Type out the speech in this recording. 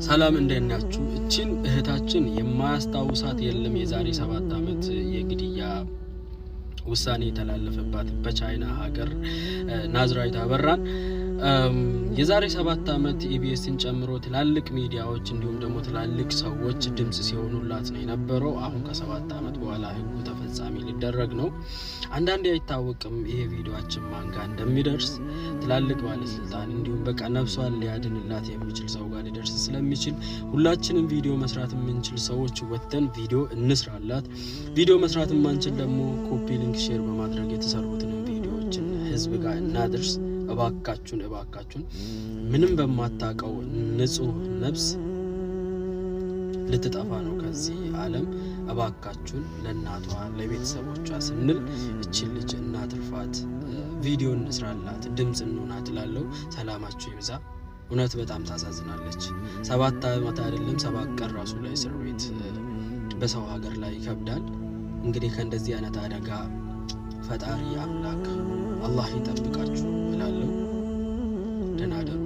ሰላም እንደናችሁ እቺን እህታችን የማያስታውሳት የለም የዛሬ 7 አመት የግድያ ውሳኔ ተላለፈባት በቻይና ሀገር ናዝራዊት አበራን የዛሬ 7 አመት ኢቢኤስን ጨምሮ ትላልቅ ሚዲያዎች እንዲሁም ደግሞ ትላልቅ ሰዎች ድምጽ ሲሆኑላት ነው የነበረው አሁን ከ7 አመት በኋላ ህጉ ተፈጻሚ ሊደረግ ነው አንዳንዴ አይታወቅም ይሄ ቪዲዮአችን ማንጋ እንደሚደርስ ትላልቅ ባለስልጣን እንዲሁም በቃ ነፍሷን ሊያድንላት የሚችል ሰው ጋር ሊደርስ ስለሚችል ሁላችንም ቪዲዮ መስራት የምንችል ሰዎች ወጥተን ቪዲዮ እንስራላት ቪዲዮ መስራት የማንችል ደግሞ ኮፒ ሊንክ ሼር በማድረግ የተሰሩትን ቪዲዮዎችን ህዝብ ጋር እናድርስ እባካችሁን ምንም በማታቀው ንጹህ ነፍስ ልትጠፋ ነው ከዚህ ዓለም እባካችሁን ለናቷ ለቤተሰቦቿ ስንል እቺ ልጅ እናትርፋት ቪዲዮ እንስራላት ድምጽ እንሆናት ላለው ሰላማችሁ ይብዛ እውነት በጣም ታሳዝናለች 7 አመት አይደለም 7 ቀን ራሱ ላይ እስር ቤት በሰው ሀገር ላይ ይከብዳል እንግዲህ ከእንደዚህ አይነት አደጋ ፈጣሪ አምላክ አላህ ይጠብቃችሁ እላለሁ ደህና ደሩ